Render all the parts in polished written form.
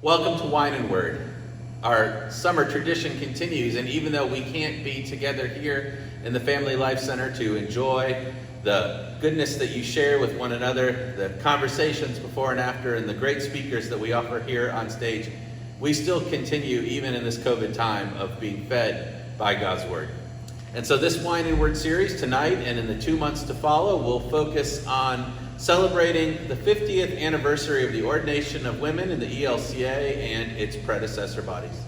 Welcome to Wine and Word. Our summer tradition continues, and even though we can't be together here in the Family Life Center to enjoy the goodness that you share with one another, the conversations before and after, and the great speakers that we offer here on stage, we still continue, even in this COVID time, of being fed by God's Word. And so this Wine and Word series tonight and in the 2 months to follow will focus on celebrating the 50th anniversary of the Ordination of Women in the ELCA and its predecessor bodies.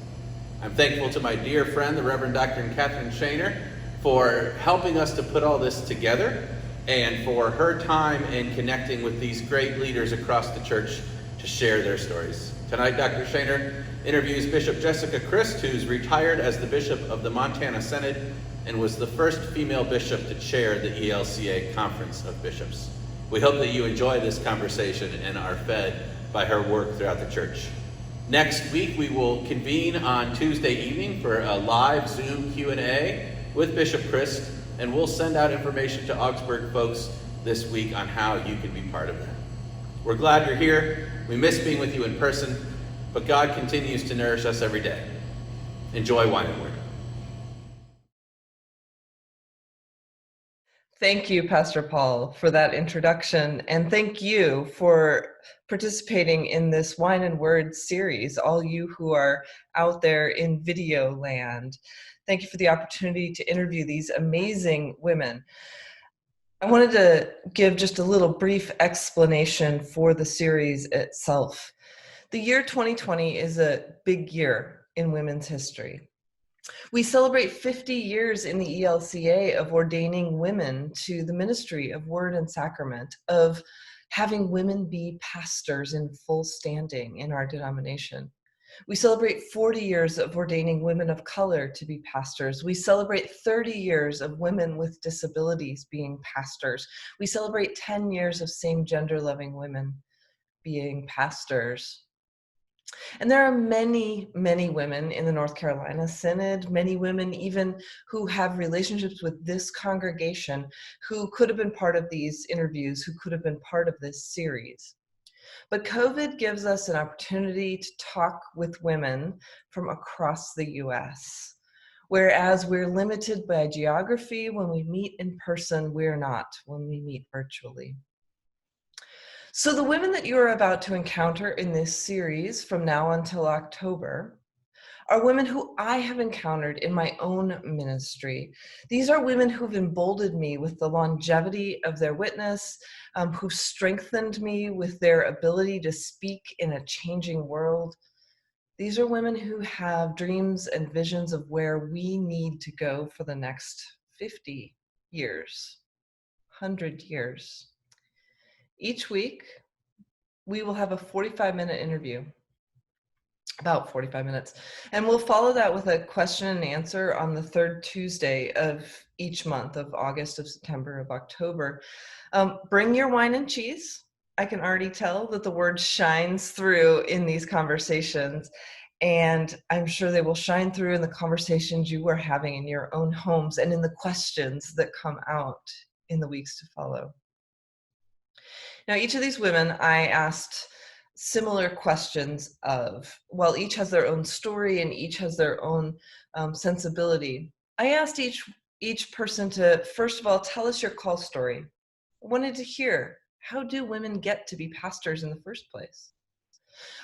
I'm thankful to my dear friend, the Reverend Dr. Katherine Shaner, for helping us to put all this together and for her time in connecting with these great leaders across the church to share their stories. Tonight, Dr. Shaner interviews Bishop Jessica Crist, who's retired as the Bishop of the Montana Synod and was the first female bishop to chair the ELCA Conference of Bishops. We hope that you enjoy this conversation and are fed by her work throughout the church. Next week, we will convene on Tuesday evening for a live Zoom Q&A with Bishop Crist, and we'll send out information to Augsburg folks this week on how you can be part of that. We're glad you're here. We miss being with you in person, but God continues to nourish us every day. Enjoy Wine and Word. Thank you, Pastor Paul, for that introduction, and thank you for participating in this Wine and Word series, all you who are out there in video land. Thank you for the opportunity to interview these amazing women. I wanted to give just a little brief explanation for the series itself. The year 2020 is a big year in women's history. We celebrate 50 years in the ELCA of ordaining women to the ministry of word and sacrament, of having women be pastors in full standing in our denomination. We celebrate 40 years of ordaining women of color to be pastors. We celebrate 30 years of women with disabilities being pastors. We celebrate 10 years of same-gender loving women being pastors. And there are many, many women in the North Carolina Synod, many women even who have relationships with this congregation who could have been part of these interviews, who could have been part of this series. But COVID gives us an opportunity to talk with women from across the US. Whereas we're limited by geography, when we meet in person, we're not when we meet virtually. So the women that you are about to encounter in this series from now until October are women who I have encountered in my own ministry. These are women who've emboldened me with the longevity of their witness, who strengthened me with their ability to speak in a changing world. These are women who have dreams and visions of where we need to go for the next 50 years, 100 years. Each week, we will have a 45-minute interview, about 45 minutes, and we'll follow that with a question and answer on the third Tuesday of each month of August, of September, of October. Bring your wine and cheese. I can already tell that the word shines through in these conversations, and I'm sure they will shine through in the conversations you are having in your own homes and in the questions that come out in the weeks to follow. Now, each of these women, I asked similar questions of, well, each has their own story and each has their own sensibility. I asked each person to, first of all, tell us your call story. I wanted to hear, how do women get to be pastors in the first place?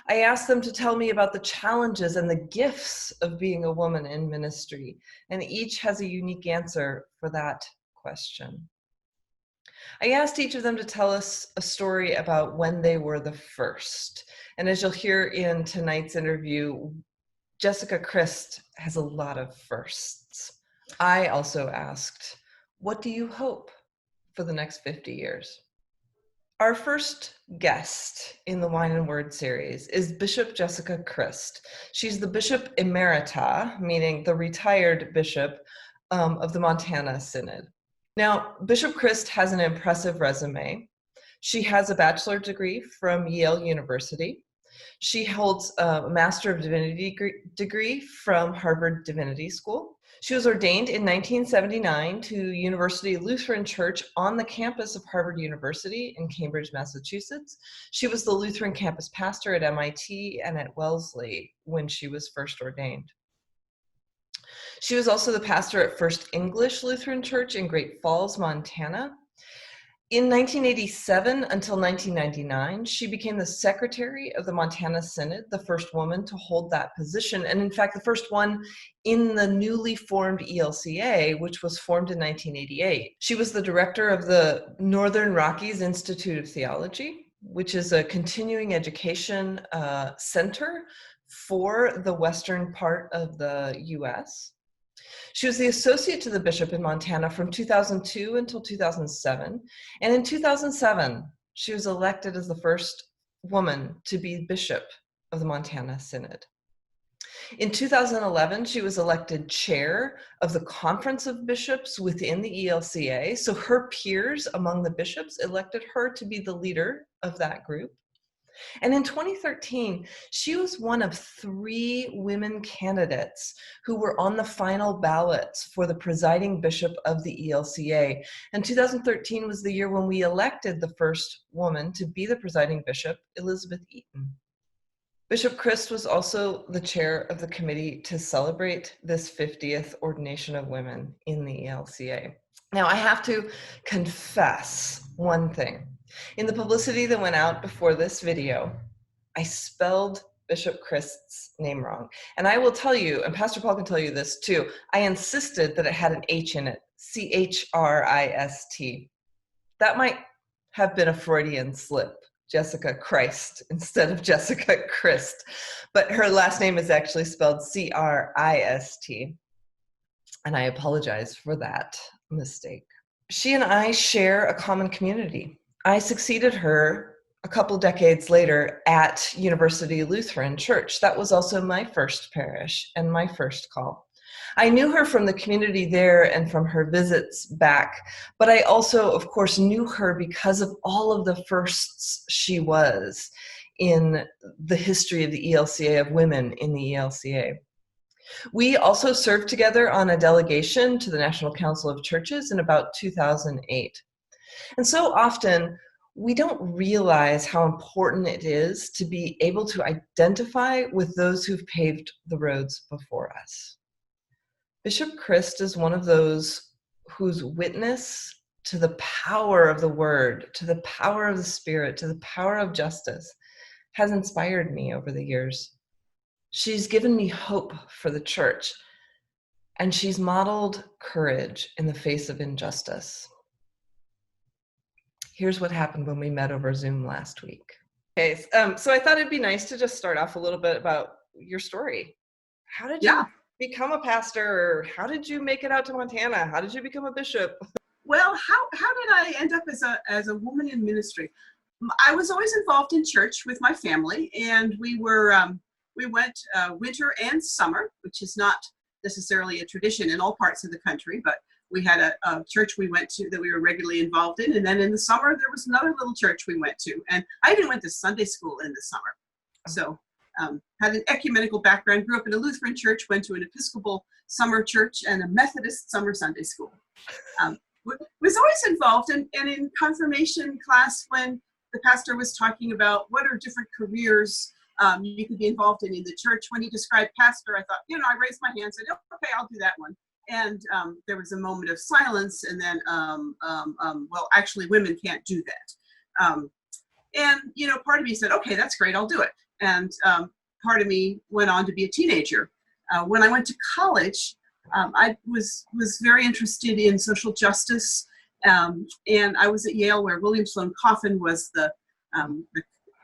I asked them to tell me about the challenges and the gifts of being a woman in ministry, and each has a unique answer for that question. I asked each of them to tell us a story about when they were the first. And as you'll hear in tonight's interview, Jessica Crist has a lot of firsts. I also asked, what do you hope for the next 50 years? Our first guest in the Wine and Word series is Bishop Jessica Crist. She's the Bishop Emerita, meaning the retired bishop of the Montana Synod. Now, Bishop Crist has an impressive resume. She has a bachelor's degree from Yale University. She holds a Master of Divinity degree from Harvard Divinity School. She was ordained in 1979 to University Lutheran Church on the campus of Harvard University in Cambridge, Massachusetts. She was the Lutheran campus pastor at MIT and at Wellesley when she was first ordained. She was also the pastor at First English Lutheran Church in Great Falls, Montana. In 1987 until 1999, she became the secretary of the Montana Synod, the first woman to hold that position, and in fact, the first one in the newly formed ELCA, which was formed in 1988. She was the director of the Northern Rockies Institute of Theology, which is a continuing education center for the western part of the U.S. She was the associate to the bishop in Montana from 2002 until 2007. And in 2007, she was elected as the first woman to be bishop of the Montana Synod. In 2011, she was elected chair of the Conference of Bishops within the ELCA. So her peers among the bishops elected her to be the leader of that group. And in 2013, she was one of 3 women candidates who were on the final ballots for the presiding bishop of the ELCA. And 2013 was the year when we elected the first woman to be the presiding bishop, Elizabeth Eaton. Bishop Crist was also the chair of the committee to celebrate this 50th Ordination of Women in the ELCA. Now, I have to confess one thing. In the publicity that went out before this video, I spelled Bishop Crist's name wrong. And I will tell you, and Pastor Paul can tell you this too, I insisted that it had an H in it, Christ. That might have been a Freudian slip, Jessica Crist instead of Jessica Crist. But her last name is actually spelled Crist. And I apologize for that mistake. She and I share a common community. I succeeded her a couple decades later at University Lutheran Church. That was also my first parish and my first call. I knew her from the community there and from her visits back, but I also, of course, knew her because of all of the firsts she was in the history of the ELCA, of women in the ELCA. We also served together on a delegation to the National Council of Churches in about 2008. And so often, we don't realize how important it is to be able to identify with those who've paved the roads before us. Bishop Crist is one of those whose witness to the power of the word, to the power of the Spirit, to the power of justice has inspired me over the years. She's given me hope for the church, and she's modeled courage in the face of injustice. Here's what happened when we met over Zoom last week. Okay, so I thought it'd be nice to just start off a little bit about your story. How did you become a pastor? Or how did you make it out to Montana? How did you become a bishop? Well, how did I end up as a woman in ministry? I was always involved in church with my family, and we went winter and summer, which is not necessarily a tradition in all parts of the country, but we had a church we went to that we were regularly involved in. And then in the summer, there was another little church we went to. And I even went to Sunday school in the summer. So had an ecumenical background, grew up in a Lutheran church, went to an Episcopal summer church and a Methodist summer Sunday school. Was always involved. And in confirmation class, when the pastor was talking about what are different careers you could be involved in the church, when he described pastor, I thought, I raised my hand and said, okay, I'll do that one. And there was a moment of silence, and then, well, actually, women can't do that. And, part of me said, okay, that's great, I'll do it. And part of me went on to be a teenager. When I went to college, I was very interested in social justice, and I was at Yale, where William Sloane Coffin was the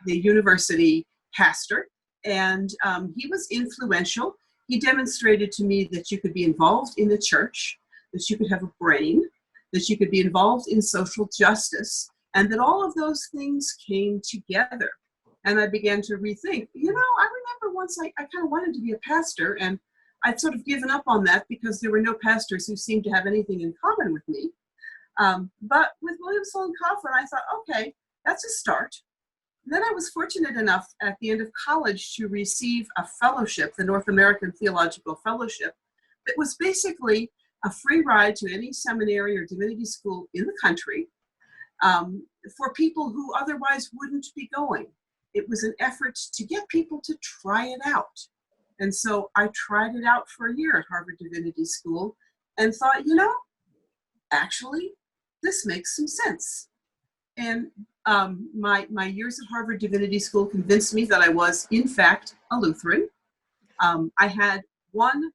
university pastor, and he was influential. He demonstrated to me that you could be involved in the church, that you could have a brain, that you could be involved in social justice, and that all of those things came together. And I began to rethink, I remember once I kind of wanted to be a pastor, and I'd sort of given up on that because there were no pastors who seemed to have anything in common with me. But with William Sloane Coffin, I thought, okay, that's a start. Then I was fortunate enough at the end of college to receive a fellowship, the North American Theological Fellowship, It was basically a free ride to any seminary or divinity school in the country for people who otherwise wouldn't be going. It was an effort to get people to try it out. And so I tried it out for a year at Harvard Divinity School and thought, actually, this makes some sense. And my years at Harvard Divinity School convinced me that I was, in fact, a Lutheran. I had one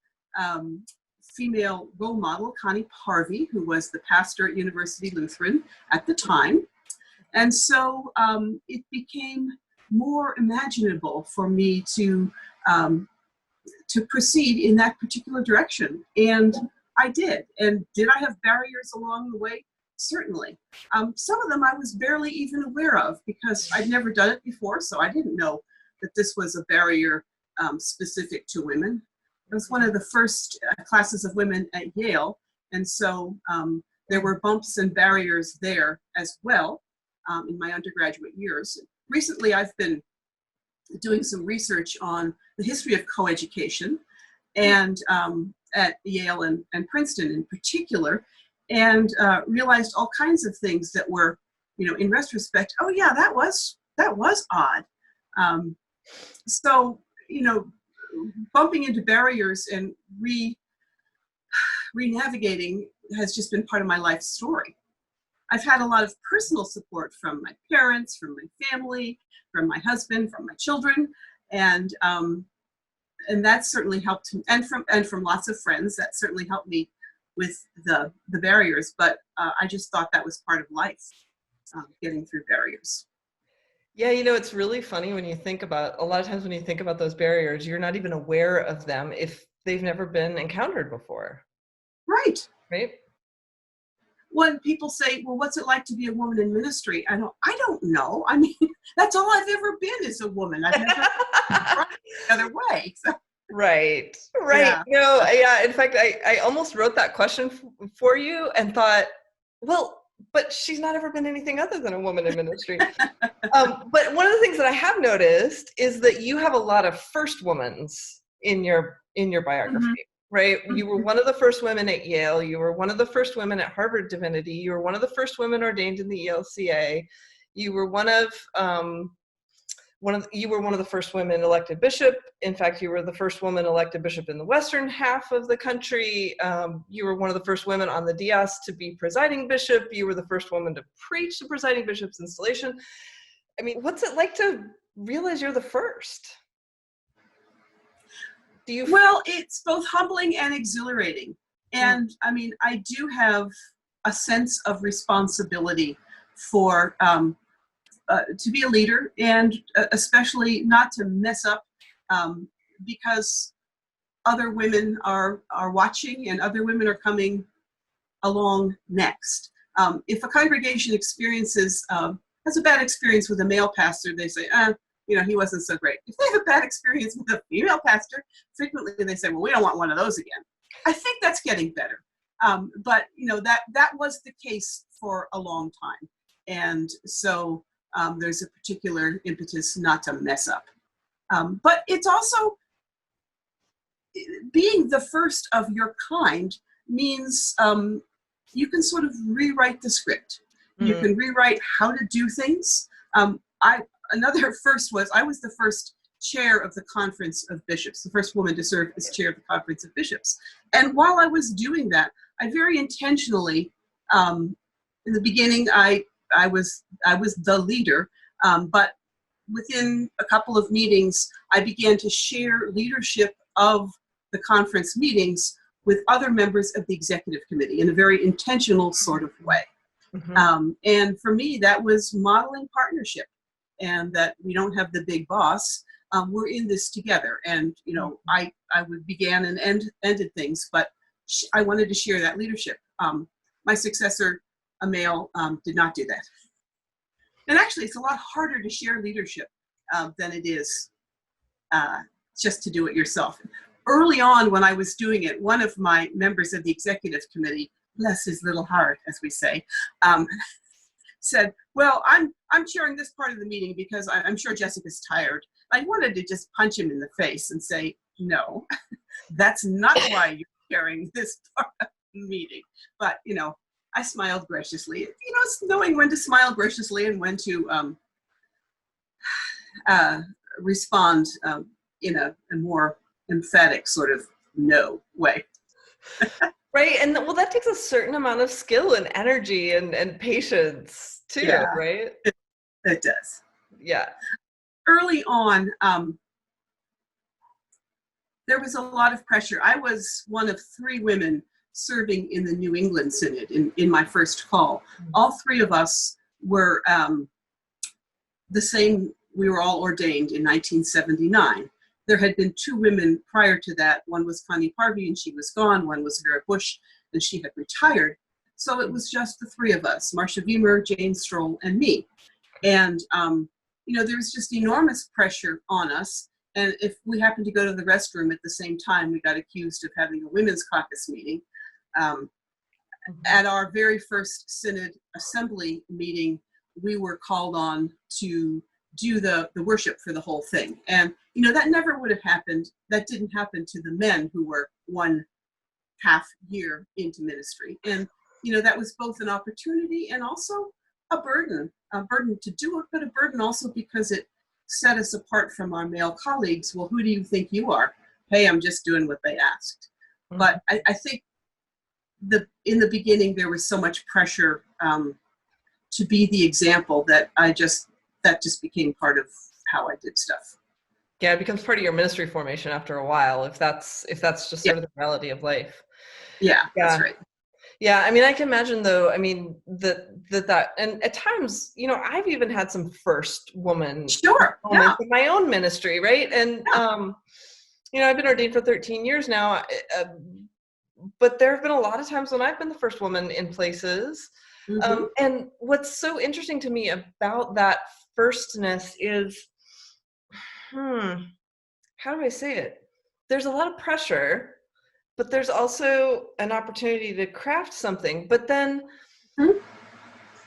female role model, Connie Parvey, who was the pastor at University Lutheran at the time. And so it became more imaginable for me to proceed in that particular direction. And I did. And did I have barriers along the way? Certainly. Some of them I was barely even aware of because I'd never done it before, so I didn't know that this was a barrier specific to women. It was one of the first classes of women at Yale, and so there were bumps and barriers there as well in my undergraduate years. Recently, I've been doing some research on the history of coeducation, and at Yale and Princeton in particular, and realized all kinds of things that were, in retrospect, oh yeah, that was odd. So, bumping into barriers and re-navigating has just been part of my life story. I've had a lot of personal support from my parents, from my family, from my husband, from my children, and that certainly helped, and from lots of friends. That certainly helped me with the barriers. But I just thought that was part of life, getting through barriers. Yeah, it's really funny when you think about, a lot of times when you think about those barriers, you're not even aware of them if they've never been encountered before. Right. Right. When people say, well, what's it like to be a woman in ministry? I don't know. I mean, that's all I've ever been is a woman. I've never tried the other way. So. Right. Yeah. No, yeah. In fact, I almost wrote that question for you and thought, well, but she's not ever been anything other than a woman in ministry. But one of the things that I have noticed is that you have a lot of first womans in your biography, right? You were one of the first women at Yale. You were one of the first women at Harvard Divinity. You were one of the first women ordained in the ELCA. You were one of the first women elected bishop. In fact, you were the first woman elected bishop in the western half of the country. You were one of the first women on the diocese to be presiding bishop. You were the first woman to preach the presiding bishop's installation. I mean, what's it like to realize you're the first? Well, it's both humbling and exhilarating. And I mean, I do have a sense of responsibility for to be a leader, and especially not to mess up, because other women are watching and other women are coming along next. If a congregation has a bad experience with a male pastor, they say, he wasn't so great. If they have a bad experience with a female pastor, frequently they say, well, we don't want one of those again. I think that's getting better. But that was the case for a long time. And so there's a particular impetus not to mess up. But it's also, being the first of your kind means you can sort of rewrite the script. You can rewrite how to do things. Another first was, I was the first chair of the Conference of Bishops, the first woman to serve as chair of the Conference of Bishops. And while I was doing that, I very intentionally, in the beginning, I was the leader, but within a couple of meetings, I began to share leadership of the conference meetings with other members of the executive committee in a very intentional sort of way. And for me, that was modeling partnership, and that we don't have the big boss. We're in this together. And, I began and ended things, but I wanted to share that leadership. My successor, a male, did not do that. And actually, it's a lot harder to share leadership than it is just to do it yourself. Early on, when I was doing it, one of my members of the executive committee, bless his little heart, as we say, said, well, I'm chairing this part of the meeting because I'm sure Jessica's tired. I wanted to just punch him in the face and say, no, that's not why you're chairing this meeting. But, I smiled graciously. It's knowing when to smile graciously and when to respond in a more emphatic sort of no way. Right. And well, that takes a certain amount of skill and energy and patience too, Yeah, right? it does. Yeah. Early on, there was a lot of pressure. I was one of 3 women serving in the New England Synod in my first call. All 3 of us were the same. We were all ordained in 1979. There had been 2 women prior to that. One was Connie Harvey, and she was gone. One was Vera Bush, and she had retired. So it was just the 3 of us, Marcia Wiemer, Jane Stroll, and me. And, there was just enormous pressure on us. And if we happened to go to the restroom at the same time, we got accused of having a women's caucus meeting. At our very first Synod Assembly meeting, we were called on to do the worship for the whole thing. And, that never would have happened. That didn't happen to the men who were 1.5 year into ministry. And, that was both an opportunity and also a burden to do it, but a burden also because it set us apart from our male colleagues. Well, who do you think you are? Hey, I'm just doing what they asked. Mm-hmm. But I think in the beginning, there was so much pressure to be the example that that just became part of how I did stuff. Yeah, it becomes part of your ministry formation after a while, if that's just sort of the reality of life. Yeah, that's right. Yeah, I mean, I can imagine though, I mean, that, and at times, I've even had some first woman moments in my own ministry, right? And, I've been ordained for 13 years now, but there have been a lot of times when I've been the first woman in places. Mm-hmm. And what's so interesting to me about that firstness is, how do I say it? There's a lot of pressure, but there's also an opportunity to craft something. But then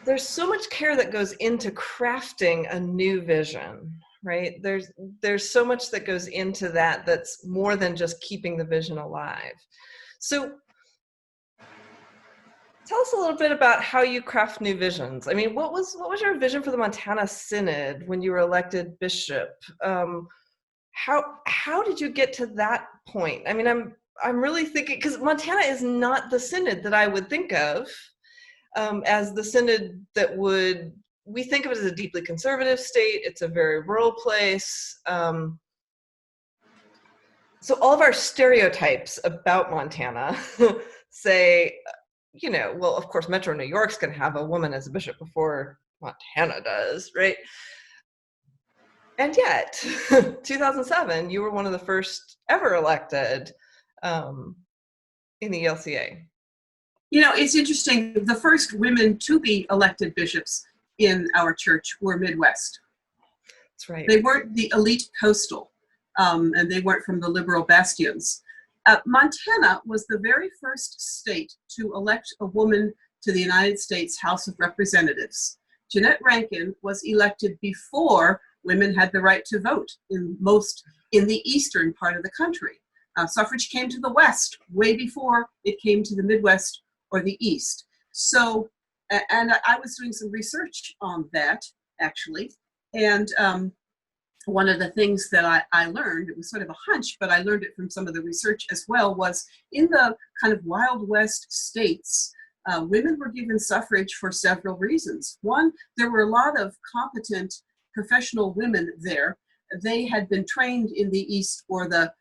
there's so much care that goes into crafting a new vision, right? There's so much that goes into that that's more than just keeping the vision alive. So tell us a little bit about how you craft new visions. I mean, what was your vision for the Montana Synod when you were elected bishop? How did you get to that point? I mean, I'm really thinking, because Montana is not the synod that I would think of as the synod that we think of it as a deeply conservative state. It's a very rural place. So all of our stereotypes about Montana say, well, of course, Metro New York's going to have a woman as a bishop before Montana does, right? And yet, 2007, you were one of the first ever elected in the ELCA. It's interesting. The first women to be elected bishops in our church were Midwest. That's right. They weren't the elite coastal, and they weren't from the liberal bastions. Montana was the very first state to elect a woman to the United States House of Representatives. Jeanette Rankin was elected before women had the right to vote in the eastern part of the country. Suffrage came to the West way before it came to the Midwest or the East. So, and I was doing some research on that, actually. And one of the things that I learned, it was sort of a hunch, but I learned it from some of the research as well, was in the kind of Wild West states, women were given suffrage for several reasons. One, there were a lot of competent professional women there. They had been trained in the East or the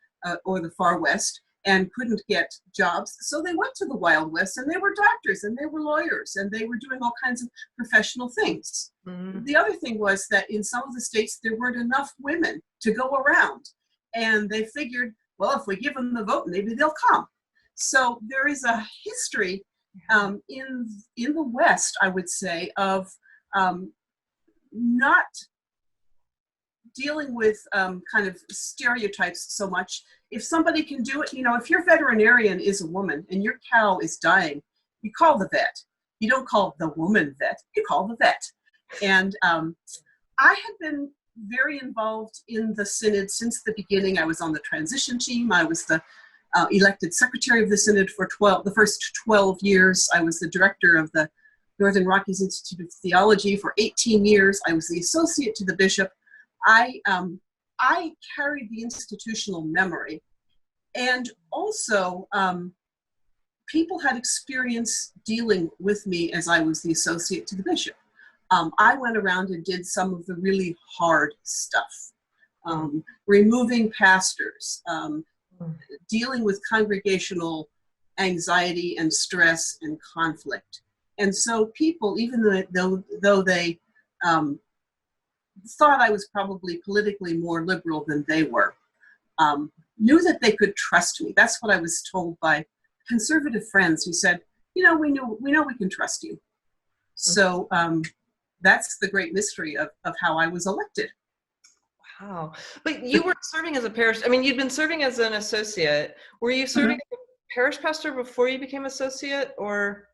far West and couldn't get jobs. So they went to the Wild West, and they were doctors and they were lawyers and they were doing all kinds of professional things. Mm-hmm. The other thing was that in some of the states, there weren't enough women to go around. And they figured, well, if we give them the vote, maybe they'll come. So there is a history in the West, I would say, of not dealing with kind of stereotypes so much. If somebody can do it, if your veterinarian is a woman and your cow is dying, you call the vet. You don't call the woman vet, you call the vet. And I had been very involved in the synod since the beginning. I was on the transition team. I was the elected secretary of the synod for the first 12 years. I was the director of the Northern Rockies Institute of Theology for 18 years. I was the associate to the bishop. I carried the institutional memory. And also, people had experience dealing with me as I was the associate to the bishop. I went around and did some of the really hard stuff, removing pastors, dealing with congregational anxiety and stress and conflict. And so people, even though they thought I was probably politically more liberal than they were, knew that they could trust me. That's what I was told by conservative friends who said, we know we can trust you. So that's the great mystery of how I was elected. Wow. But you were serving as a parish, you'd been serving as an associate. Were you serving as a parish pastor before you became associate, or?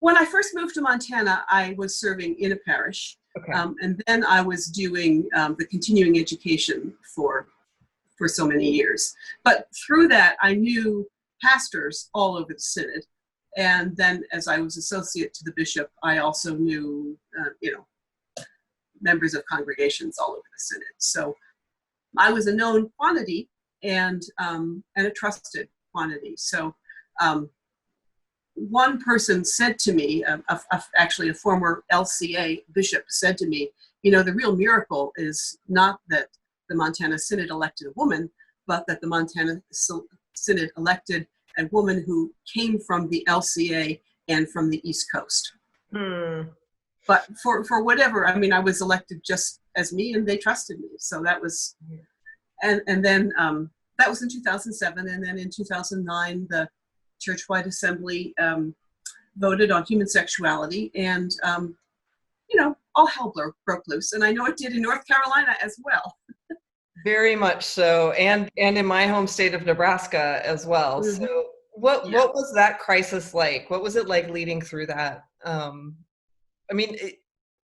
When I first moved to Montana, I was serving in a parish. Okay. And then I was doing the continuing education for so many years. But through that, I knew pastors all over the synod. And then as I was associate to the bishop, I also knew, members of congregations all over the synod. So I was a known quantity and a trusted quantity. So one person said to me, actually a former LCA bishop said to me, the real miracle is not that the Montana Synod elected a woman, but that the Montana Synod elected a woman who came from the LCA and from the East Coast. But for whatever, I was elected just as me, and they trusted me. So that was, and then that was in 2007, and then in 2009, the Churchwide Assembly voted on human sexuality, and all hell broke loose, and I know it did in North Carolina as well. Very much so, and in my home state of Nebraska as well. Mm-hmm. So what was that crisis like? What was it like leading through that?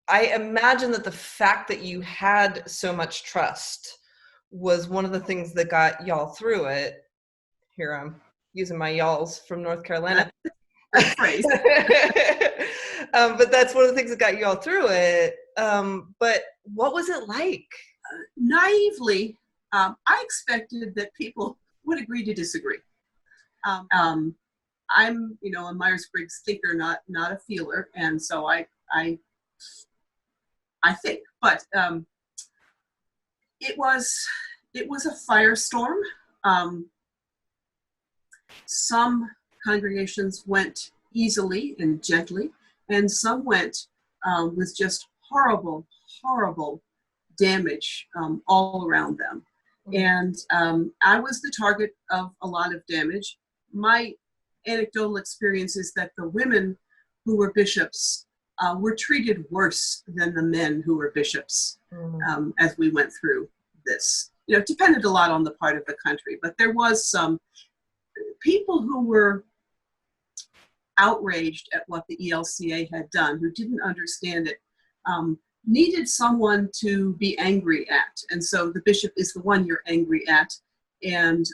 I imagine that the fact that you had so much trust was one of the things that got y'all through it. Here I'm using my y'alls from North Carolina. Phrase. But that's one of the things that got you all through it. But what was it like? Naively, I expected that people would agree to disagree. I'm, a Myers-Briggs thinker, not a feeler, and so I think. But it was a firestorm. Some congregations went easily and gently, and some went with just horrible damage all around them. And I was the target of a lot of damage. My anecdotal experience is that the women who were bishops were treated worse than the men who were bishops as we went through this. It depended a lot on the part of the country, but there was some people who were outraged at what the ELCA had done, who didn't understand it, needed someone to be angry at. And so the bishop is the one you're angry at. And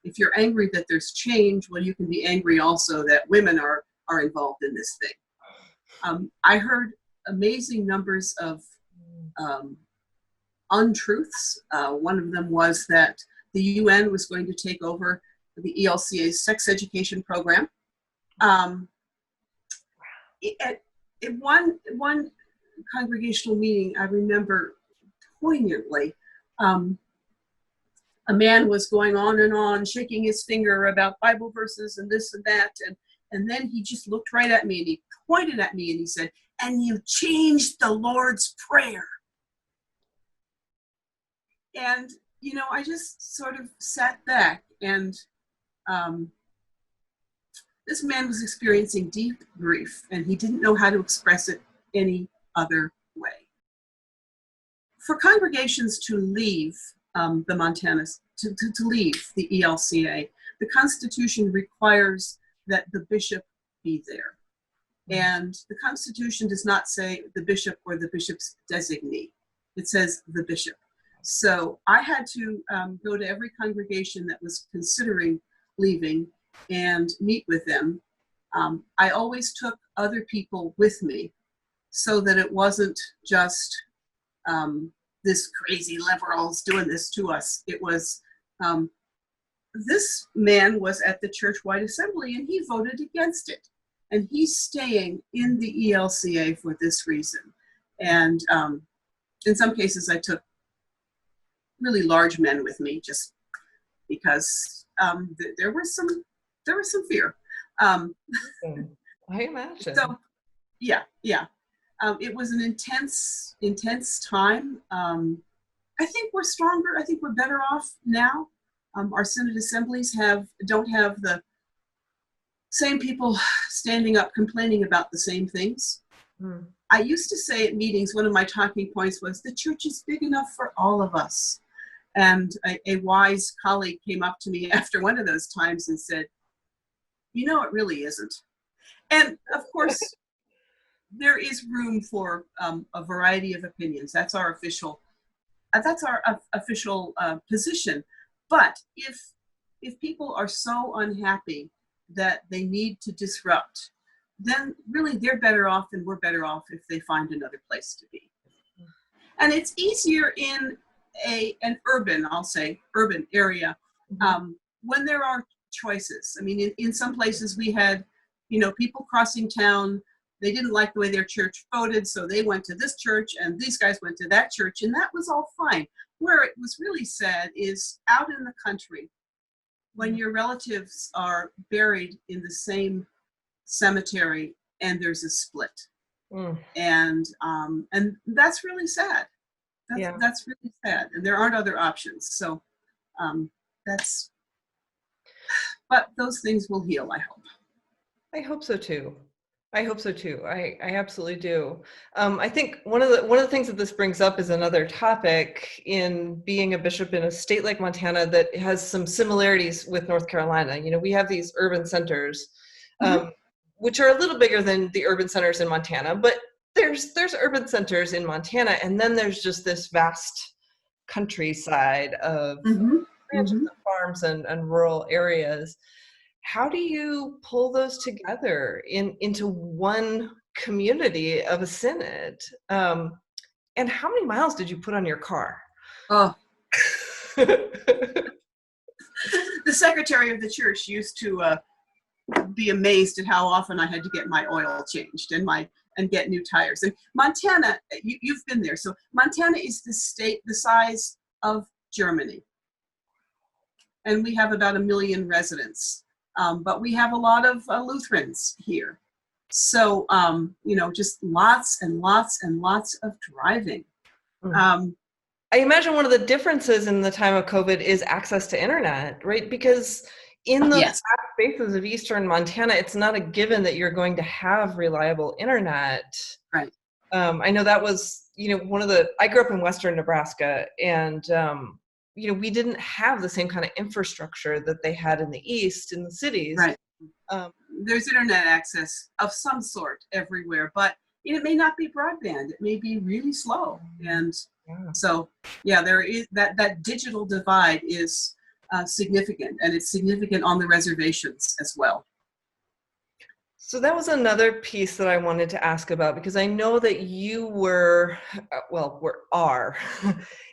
if you're angry that there's change, well, you can be angry also that women are involved in this thing. I heard amazing numbers of untruths. One of them was that the UN was going to take over the ELCA's sex education program. At one congregational meeting, I remember poignantly, a man was going on and on, shaking his finger about Bible verses and this and that, and then he just looked right at me and he pointed at me and he said, "And you changed the Lord's Prayer." And, I just sort of sat back, and this man was experiencing deep grief, and he didn't know how to express it any other way. For congregations to leave the Montana, to leave the ELCA, the Constitution requires that the bishop be there. And the Constitution does not say the bishop or the bishop's designee. It says the bishop. So I had to go to every congregation that was considering leaving and meet with them, I always took other people with me so that it wasn't just this crazy liberals doing this to us. It was, this man was at the church-wide assembly and he voted against it. And he's staying in the ELCA for this reason. And in some cases I took really large men with me just because there was some fear. I imagine. So yeah. It was an intense time. I think we're stronger. I think we're better off now. Our synod assemblies don't have the same people standing up complaining about the same things. Mm. I used to say at meetings, one of my talking points was, the church is big enough for all of us. And a wise colleague came up to me after one of those times and said, you know, it really isn't. And of course, there is room for a variety of opinions. That's our official position. But if people are so unhappy that they need to disrupt, then really they're better off and we're better off if they find another place to be. And it's easier in an urban area when there are choices. I mean, in some places we had, people crossing town. They didn't like the way their church voted, so they went to this church and these guys went to that church, and that was all fine. Where it was really sad is out in the country when your relatives are buried in the same cemetery and there's a split. And that's really sad. That's really sad, and there aren't other options. So but those things will heal, I hope. I hope so too. I absolutely do. I think one of the things that this brings up is another topic in being a bishop in a state like Montana that has some similarities with North Carolina. We have these urban centers, which are a little bigger than the urban centers in Montana, but there's urban centers in Montana, and then there's just this vast countryside of ranches and farms and rural areas. How do you pull those together into one community of a synod? And how many miles did you put on your car? Oh. The secretary of the church used to be amazed at how often I had to get my oil changed and get new tires. And Montana, you've been there. So Montana is the state the size of Germany. And we have about 1 million residents. But we have a lot of Lutherans here. So, just lots and lots and lots of driving. I imagine one of the differences in the time of COVID is access to internet, right? Because in the spaces of Eastern Montana, it's not a given that you're going to have reliable internet. Right. I know that was, I grew up in Western Nebraska, and we didn't have the same kind of infrastructure that they had in the East, in the cities. Right. There's internet access of some sort everywhere, but it may not be broadband. It may be really slow. And so, there is that digital divide is significant, and it's significant on the reservations as well. So that was another piece that I wanted to ask about, because I know that you are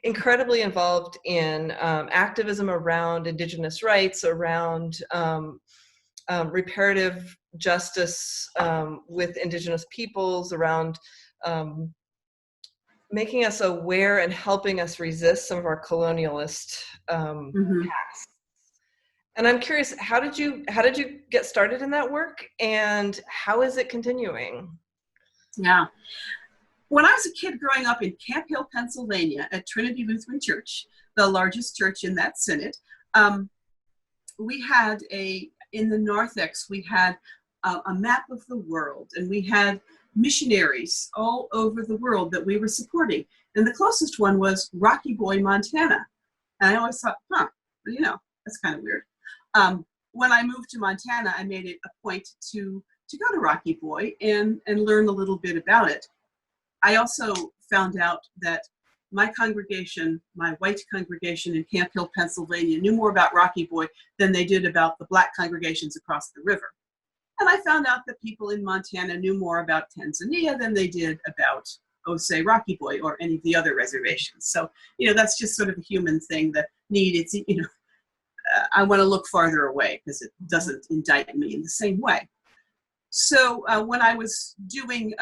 incredibly involved in activism around Indigenous rights, around reparative justice with Indigenous peoples, around making us aware and helping us resist some of our colonialist past. And I'm curious, how did you get started in that work, and how is it continuing? Yeah. When I was a kid growing up in Camp Hill, Pennsylvania, at Trinity Lutheran Church, the largest church in that synod, we had in the narthex, we had a map of the world, and we had missionaries all over the world that we were supporting. And the closest one was Rocky Boy, Montana. And I always thought, that's kind of weird. When I moved to Montana, I made it a point to go to Rocky Boy and learn a little bit about it. I also found out that my congregation, my white congregation in Camp Hill, Pennsylvania, knew more about Rocky Boy than they did about the black congregations across the river. And I found out that people in Montana knew more about Tanzania than they did about, oh, say, Rocky Boy or any of the other reservations. So, that's just sort of a human thing, the need. It's, I want to look farther away because it doesn't indict me in the same way. So when I was doing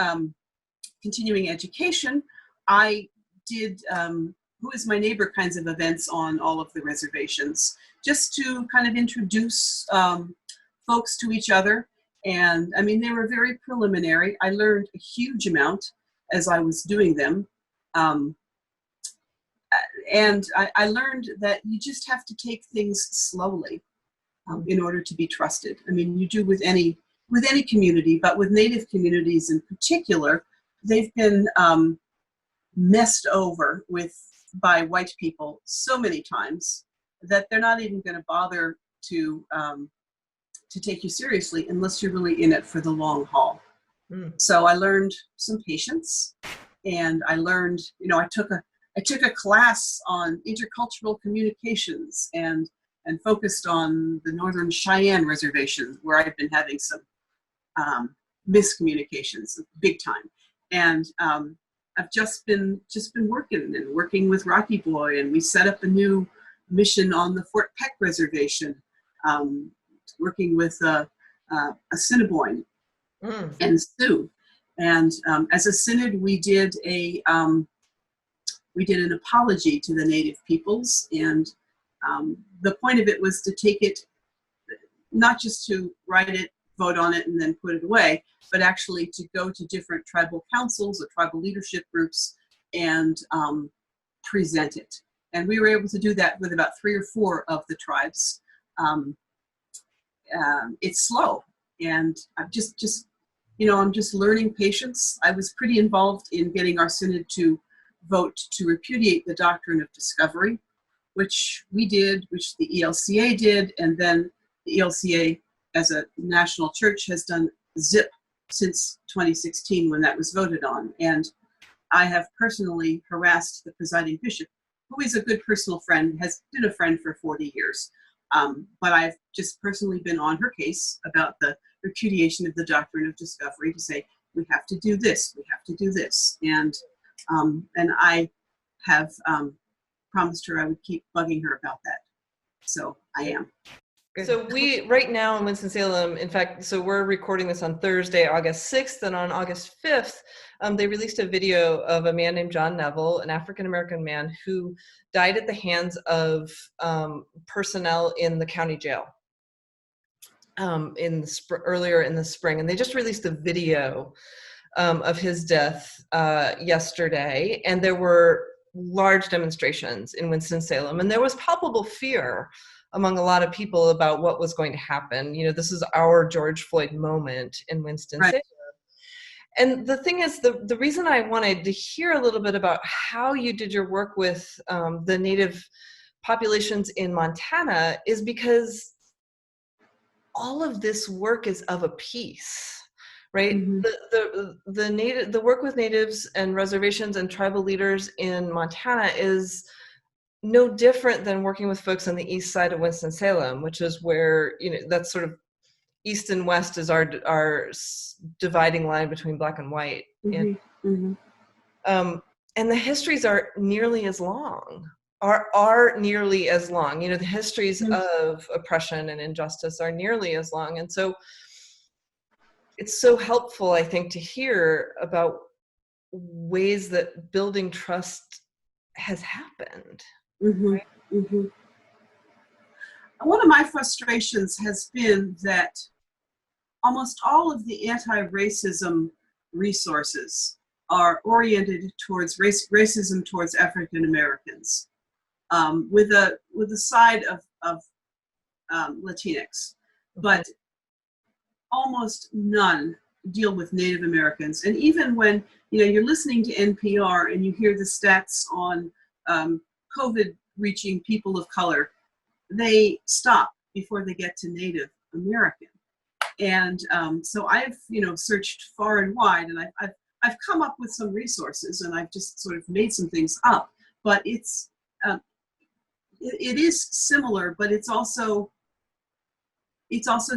continuing education, I did Who is My Neighbor kinds of events on all of the reservations, just to kind of introduce folks to each other. And I mean, they were very preliminary. I learned a huge amount as I was doing them. And I learned that you just have to take things slowly in order to be trusted. I mean, you do with any community, but with Native communities in particular, they've been messed over by white people so many times that they're not even going to bother to take you seriously unless you're really in it for the long haul. So I learned some patience, and I learned, I took a class on intercultural communications and focused on the Northern Cheyenne Reservation, where I've been having some miscommunications big time. And I've just been working with Rocky Boy, and we set up a new mission on the Fort Peck Reservation, working with a Assiniboine and Sioux. And as a synod, we did an apology to the Native peoples, and the point of it was to take it, not just to write it, vote on it, and then put it away, but actually to go to different tribal councils or tribal leadership groups and present it. And we were able to do that with about 3 or 4 of the tribes. It's slow, and I'm just learning patience. I was pretty involved in getting our synod to vote to repudiate the doctrine of discovery, which we did, which the ELCA did, and then the ELCA as a national church has done zip since 2016 when that was voted on. And I have personally harassed the presiding bishop, who is a good personal friend, has been a friend for 40 years. But I've just personally been on her case about the repudiation of the doctrine of discovery, to say, we have to do this, we have to do this. And I have promised her I would keep bugging her about that. So I am. So we, right now in Winston-Salem, in fact, so we're recording this on Thursday, August 6th, and on August 5th, they released a video of a man named John Neville, an African-American man who died at the hands of personnel in the county jail earlier in the spring. And they just released a video of his death yesterday, and there were large demonstrations in Winston-Salem, and there was palpable fear among a lot of people about what was going to happen. This is our George Floyd moment in Winston-Salem. Right. And the thing is, the reason I wanted to hear a little bit about how you did your work with the Native populations in Montana is because all of this work is of a piece, right? Mm-hmm. The work with Natives and reservations and tribal leaders in Montana is no different than working with folks on the east side of Winston-Salem, which is where, that's sort of east and west is our dividing line between black and white. Mm-hmm. And the histories are nearly as long, are nearly as long. The histories mm-hmm. of oppression and injustice are nearly as long. And so it's so helpful, I think, to hear about ways that building trust has happened. Mm-hmm. Right? Mm-hmm. One of my frustrations has been that almost all of the anti-racism resources are oriented towards racism towards African Americans, with a side of Latinx, but almost none deal with Native Americans. And even when you're listening to NPR and you hear the stats on COVID reaching people of color, they stop before they get to Native American. And so I've searched far and wide, and I've come up with some resources, and I've just sort of made some things up. but it is similar, but it's also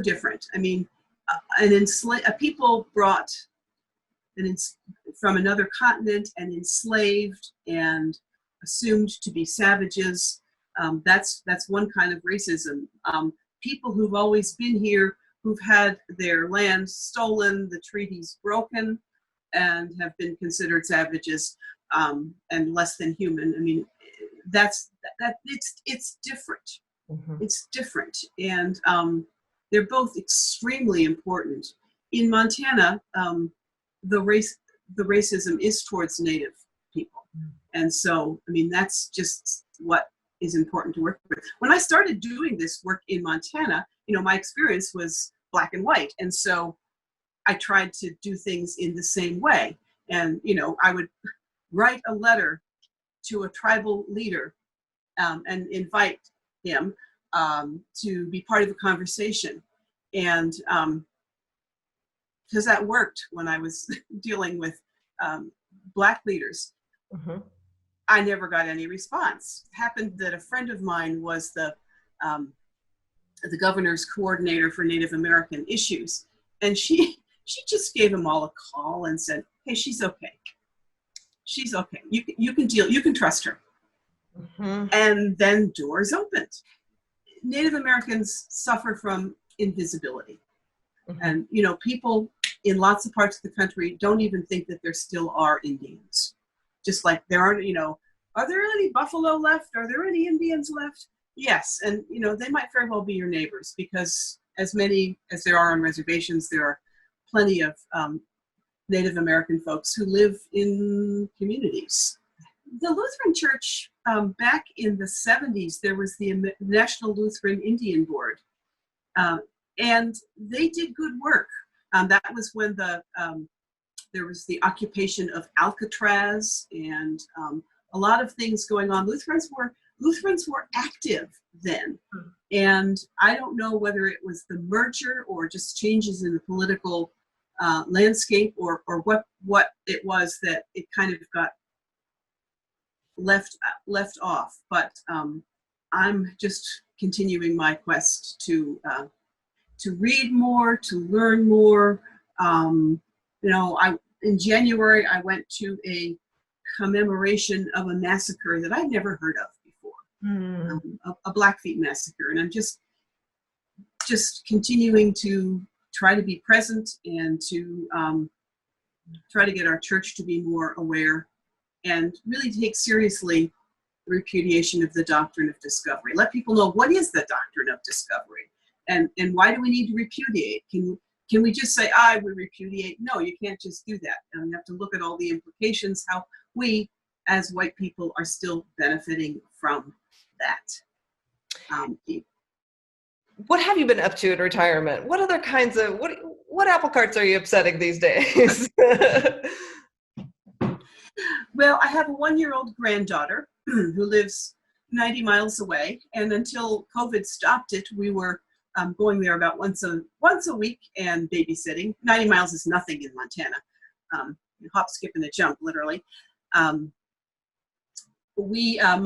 different. I mean, people brought from another continent and enslaved and assumed to be savages. That's one kind of racism. People who've always been here, who've had their land stolen, the treaties broken, and have been considered savages and less than human. I mean, it's different. Mm-hmm. It's different, and they're both extremely important. In Montana, the racism is towards Native people, and so I mean that's just what is important to work with. When I started doing this work in Montana, my experience was black and white, and so I tried to do things in the same way. And I would write a letter to a tribal leader and invite him to be part of a conversation. And because that worked when I was dealing with Black leaders, Mm-hmm. I never got any response. It happened that a friend of mine was the governor's coordinator for Native American issues. And she just gave them all a call and said, hey, she's okay. She's okay. You can deal, you can trust her. Mm-hmm. And then doors opened. Native Americans suffer from invisibility. Mm-hmm. And, people in lots of parts of the country don't even think that there still are Indians. Just like there aren't, are there any buffalo left? Are there any Indians left? Yes. And, they might very well be your neighbors, because as many as there are on reservations, there are plenty of Native American folks who live in communities. The Lutheran Church, back in the 70s, there was the National Lutheran Indian Board, and they did good work. That was when there was the occupation of Alcatraz and a lot of things going on. Lutherans were active then. And I don't know whether it was the merger or just changes in the political landscape or what it was that it kind of got left off. But I'm just continuing my quest to read more, to learn more. In January, I went to a commemoration of a massacre that I'd never heard of before, a Blackfeet massacre. And I'm just continuing to try to be present and to try to get our church to be more aware and really take seriously the repudiation of the doctrine of discovery. Let people know, what is the doctrine of discovery, and why do we need to repudiate? Can we just say, we repudiate? No, you can't just do that. And you have to look at all the implications, how we, as white people, are still benefiting from that. What have you been up to in retirement? What other kinds of, what apple carts are you upsetting these days? Well, I have a 1-year-old granddaughter who lives 90 miles away. And until COVID stopped it, we were going there about once a week and babysitting. 90 miles is nothing in Montana. Hop, skip, and a jump, literally. My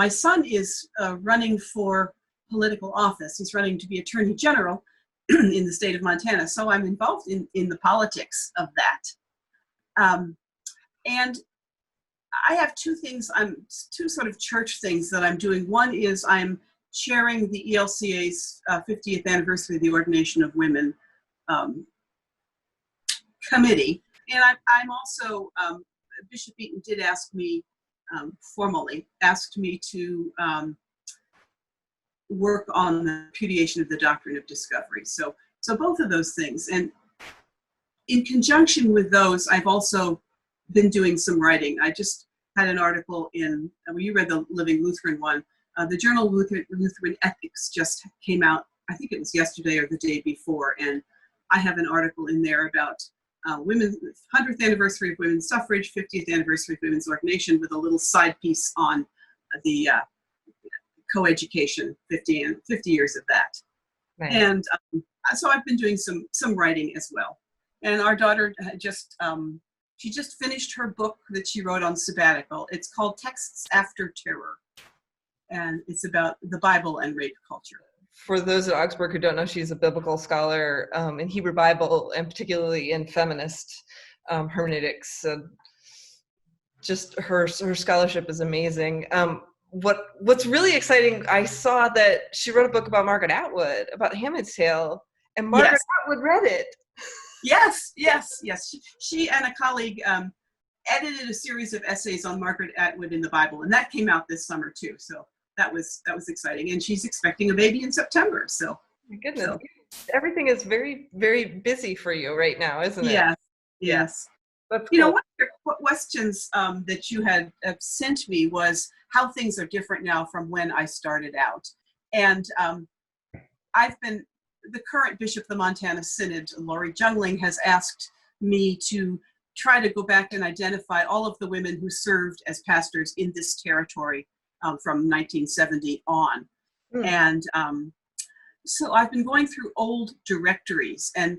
son is running for political office. He's running to be Attorney General in the state of Montana. So I'm involved in the politics of that. And I have two sort of church things that I'm doing. One is I'm chairing the ELCA's 50th anniversary of the Ordination of Women committee. And I'm also, Bishop Eaton did ask me, formally asked me to work on the repudiation of the doctrine of discovery. So both of those things. And in conjunction with those, I've also been doing some writing. I just had an article in, you read the Living Lutheran one, the Journal of Lutheran Ethics just came out, I think it was yesterday or the day before, and I have an article in there about women's 100th anniversary of women's suffrage, 50th anniversary of women's ordination, with a little side piece on the coeducation, 50 years of that. Right. And so I've been doing some writing as well. And our daughter had just she just finished her book that she wrote on sabbatical. It's called Texts After Terror, and it's about the Bible and rape culture. For those at Augsburg who don't know, she's a biblical scholar in Hebrew Bible, and particularly in feminist hermeneutics. Just her scholarship is amazing. What's really exciting, I saw that she wrote a book about Margaret Atwood, about Handmaid's Tale, and Margaret Atwood read it. Yes. She and a colleague edited a series of essays on Margaret Atwood in the Bible, and that came out this summer too. So that was exciting. And she's expecting a baby in September. So my goodness, everything is very, very busy for you right now, isn't it? Yes. That's You know, cool. one of your questions that you had sent me was how things are different now from when I started out. And the current bishop of the Montana Synod, Laurie Jungling, has asked me to try to go back and identify all of the women who served as pastors in this territory from 1970 on. And so I've been going through old directories, and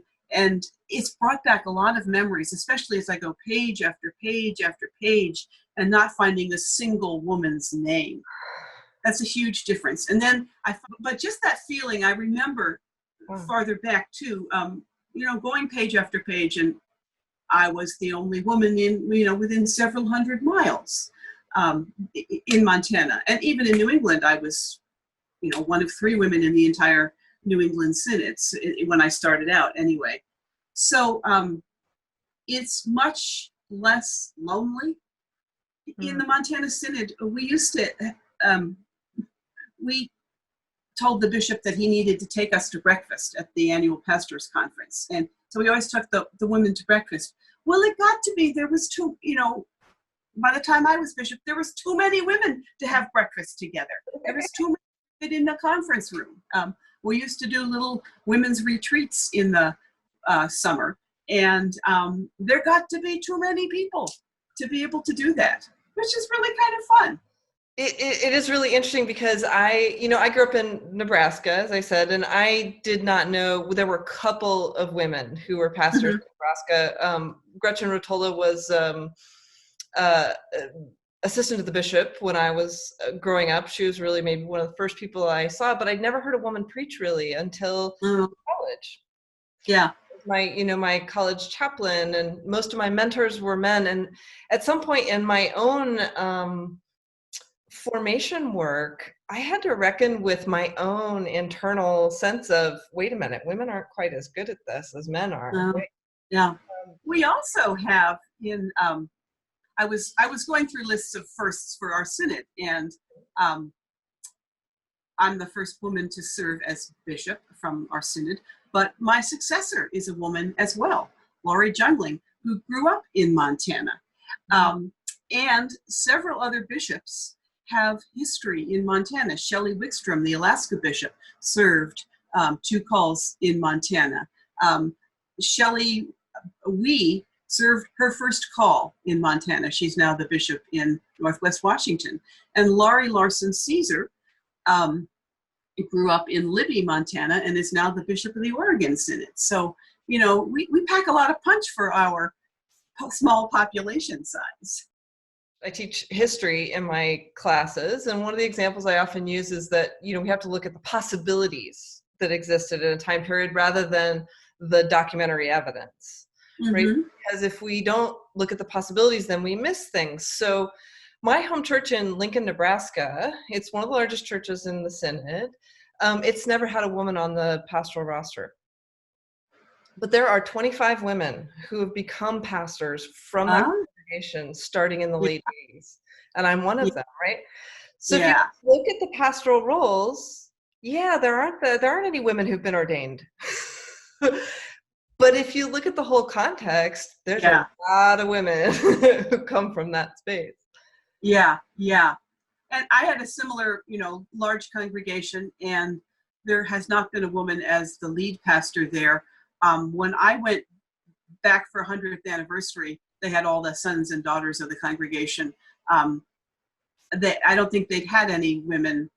it's brought back a lot of memories, especially as I go page after page after page and not finding a single woman's name. That's a huge difference. And then but just that feeling, I remember farther back too, going page after page, and I was the only woman within several hundred miles in Montana. And even in New England, I was, one of 3 women in the entire New England synods when I started out anyway. So it's much less lonely. In the Montana Synod, we used to, we told the bishop that he needed to take us to breakfast at the annual pastors conference. And so we always took the women to breakfast. Well, it got to be, there was by the time I was bishop, there was too many women to have breakfast together. There was too many in the conference room. We used to do little women's retreats in the summer, and there got to be too many people to be able to do that, which is really kind of fun. It is really interesting because I grew up in Nebraska, as I said, and I did not know there were a couple of women who were pastors in Nebraska. Gretchen Rotola was assistant to the bishop when I was growing up. She was really maybe one of the first people I saw, but I'd never heard a woman preach really until college. Yeah. My college chaplain, and most of my mentors were men. And at some point in my own formation work, I had to reckon with my own internal sense of, wait a minute, women aren't quite as good at this as men are. Yeah. We also have I was going through lists of firsts for our synod, and I'm the first woman to serve as bishop from our synod, but my successor is a woman as well, Laurie Jungling, who grew up in Montana. And several other bishops have history in Montana. Shelley Wickstrom, the Alaska bishop, served 2 calls in Montana. Shelley served her first call in Montana. She's now the bishop in Northwest Washington. And Laurie Larson Caesar grew up in Libby, Montana, and is now the bishop of the Oregon Synod. So, we pack a lot of punch for our small population size. I teach history in my classes, and one of the examples I often use is that, we have to look at the possibilities that existed in a time period rather than the documentary evidence, right? Because if we don't look at the possibilities, then we miss things. So my home church in Lincoln, Nebraska, it's one of the largest churches in the Synod. It's never had a woman on the pastoral roster. But there are 25 women who have become pastors from my congregation starting in the late 80s. And I'm one of them, right? So if you look at the pastoral roles, there aren't any women who've been ordained. But if you look at the whole context, there's a lot of women who come from that space. Yeah. And I had a similar, large congregation, and there has not been a woman as the lead pastor there. When I went back for 100th anniversary, they had all the sons and daughters of the congregation. I don't think they'd had any women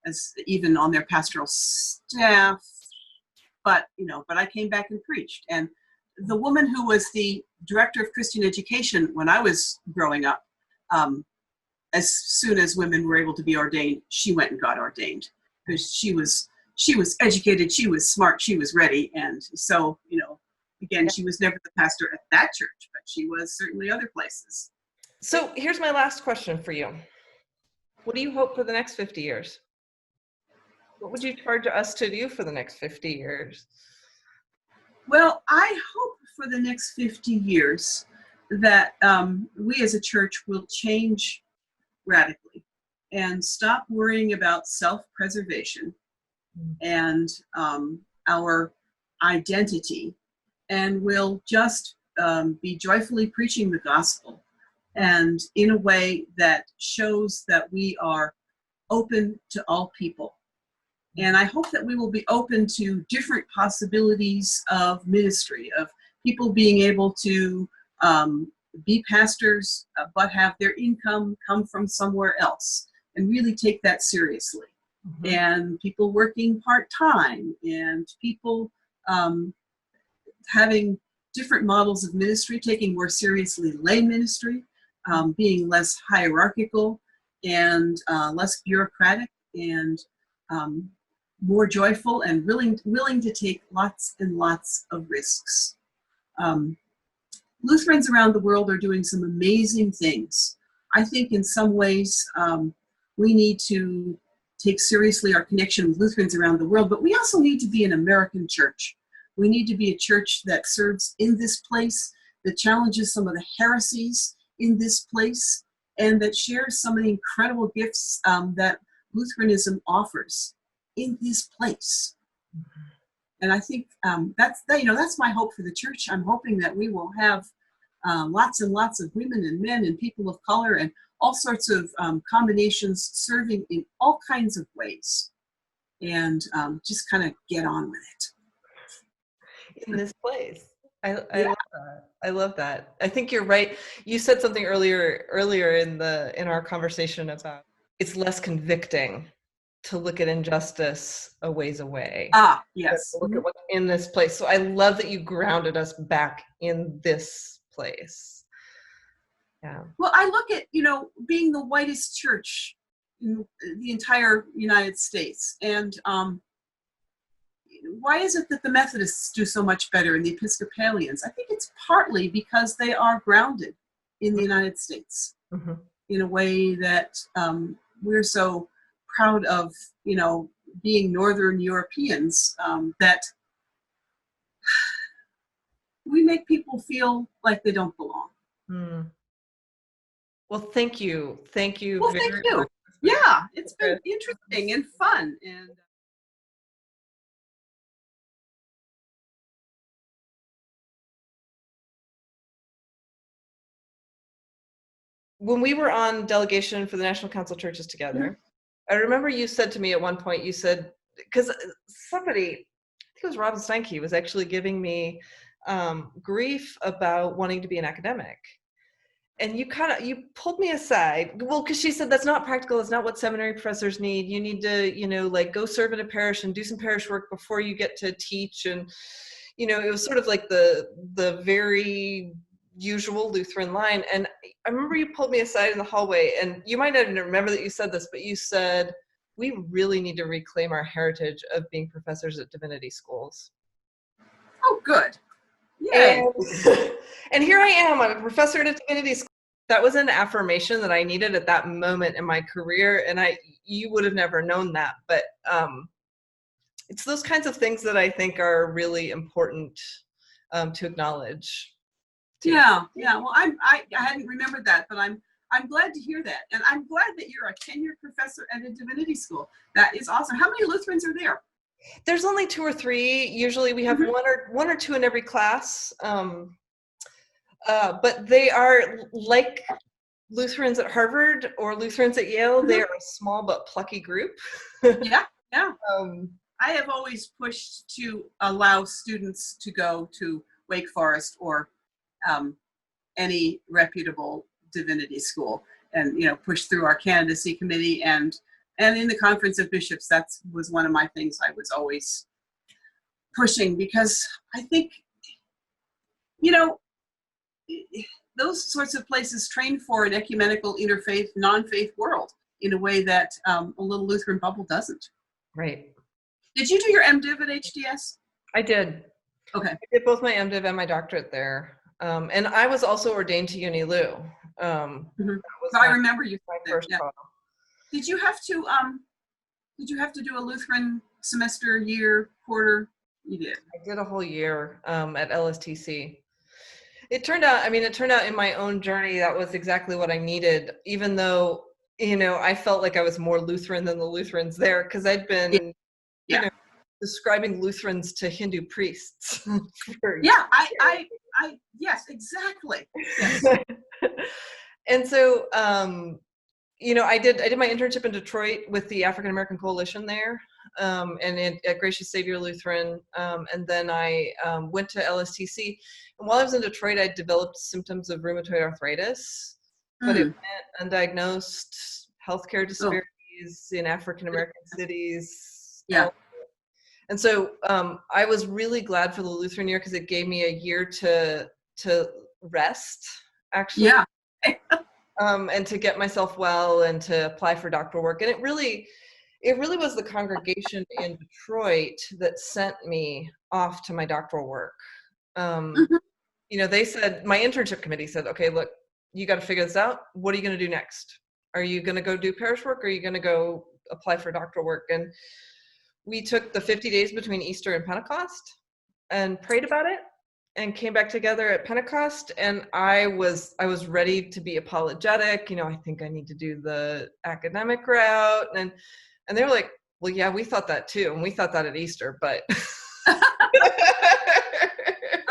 as even on their pastoral staff, but I came back and preached. And the woman who was the director of Christian education when I was growing up, as soon as women were able to be ordained, she went and got ordained because she was educated, she was smart, she was ready. And so, again, she was never the pastor at that church, but she was certainly other places. So here's my last question for you. What do you hope for the next 50 years? What would you charge us to do for the next 50 years? Well, I hope for the next 50 years that we as a church will change radically and stop worrying about self-preservation and our identity, and will just be joyfully preaching the gospel, and in a way that shows that we are open to all people. And I hope that we will be open to different possibilities of ministry, of people being able to be pastors, but have their income come from somewhere else, and really take that seriously. Mm-hmm. And people working part-time, and people having different models of ministry, taking more seriously lay ministry, being less hierarchical and less bureaucratic, and more joyful and willing to take lots and lots of risks. Lutherans around the world are doing some amazing things. I think in some ways we need to take seriously our connection with Lutherans around the world, but we also need to be an American church. We need to be a church that serves in this place, that challenges some of the heresies in this place, and that shares some of the incredible gifts that Lutheranism offers in this place. And I think that's my hope for the church. I'm hoping that we will have lots and lots of women and men and people of color and all sorts of combinations serving in all kinds of ways, and just kind of get on with it. In this place. I love that. I love that. I think you're right. You said something earlier in our conversation about it's less convicting to look at injustice a ways away. Ah, yes. Look at what's in this place. So I love that you grounded us back in this place. Yeah. Well, I look at, being the whitest church in the entire United States. And why is it that the Methodists do so much better and the Episcopalians? I think it's partly because they are grounded in the United States in a way that we're so proud of, being Northern Europeans, that we make people feel like they don't belong. Mm. Well, thank you. Thank you. Well, thank you. Yeah, it's been interesting and fun. And when we were on delegation for the National Council of Churches together, I remember you said to me at one point, you said, because somebody, I think it was Robin Steinke, was actually giving me grief about wanting to be an academic. And you pulled me aside. Well, because she said, that's not practical. It's not what seminary professors need. You need to, go serve in a parish and do some parish work before you get to teach. And, it was sort of like the very usual Lutheran line. And I remember you pulled me aside in the hallway, and you might not even remember that you said this, but you said, we really need to reclaim our heritage of being professors at divinity schools. Oh, good. Yeah. And here I am, I'm a professor at a divinity school. That was an affirmation that I needed at that moment in my career, and you would have never known that, but it's those kinds of things that I think are really important to acknowledge. Yeah. Well, I hadn't remembered that, but I'm glad to hear that, and I'm glad that you're a tenured professor at a divinity school. That is awesome. How many Lutherans are there? There's only 2 or 3. Usually we have one or 2 in every class. But they are like Lutherans at Harvard or Lutherans at Yale. They are a small but plucky group. Yeah. I have always pushed to allow students to go to Wake Forest or any reputable divinity school, and push through our candidacy committee, and in the Conference of Bishops. That was one of my things I was always pushing, because I think you know, those sorts of places train for an ecumenical, interfaith, non-faith world in a way that a little Lutheran bubble doesn't. Right. Did you do your MDiv at HDS? I did. Okay. I did both my MDiv and my doctorate there. And I was also ordained to UniLou. That was I remember you. my first call. Did you have to do a Lutheran semester, year, quarter? You did. I did a whole year at LSTC. It turned out in my own journey, that was exactly what I needed, even though, I felt like I was more Lutheran than the Lutherans there, because I'd been, describing Lutherans to Hindu priests. Yes, exactly. Yes. And so, I did my internship in Detroit with the African American Coalition there, and at Gracious Savior Lutheran, and then I went to LSTC. And while I was in Detroit, I developed symptoms of rheumatoid arthritis, but it went undiagnosed. Healthcare disparities in African American cities. Yeah. And so I was really glad for the Lutheran year because it gave me a year to rest, actually. Yeah. And to get myself well and to apply for doctoral work. And it really was the congregation in Detroit that sent me off to my doctoral work. They said, my internship committee said, okay, look, you got to figure this out. What are you going to do next? Are you going to go do parish work, or are you going to go apply for doctoral work? And we took the 50 days between Easter and Pentecost and prayed about it, and came back together at Pentecost, and I was ready to be apologetic. I think I need to do the academic route, and they were like, well, yeah, we thought that too, and we thought that at Easter, but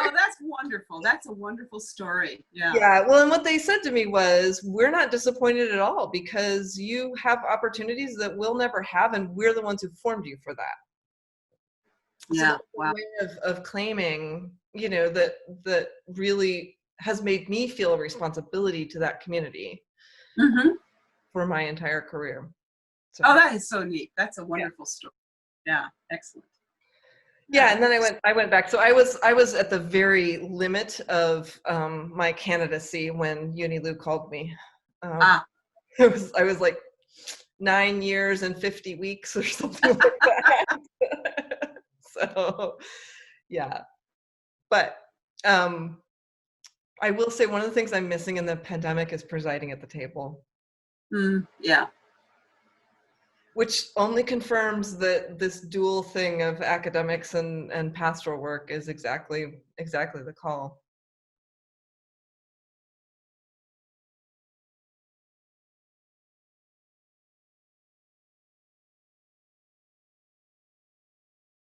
Oh, that's wonderful. That's a wonderful story. Yeah. Yeah. Well, and what they said to me was, we're not disappointed at all, because you have opportunities that we'll never have, and we're the ones who formed you for that. Yeah. So wow. Way of claiming, that really has made me feel a responsibility to that community for my entire career. So, that is so neat. That's a wonderful story. Yeah. Excellent. Yeah, and then I went back. So I was at the very limit of my candidacy when UniLou called me. I was like 9 years and 50 weeks or something like that. So, yeah. But I will say one of the things I'm missing in the pandemic is presiding at the table. Yeah. Which only confirms that this dual thing of academics and pastoral work is exactly the call.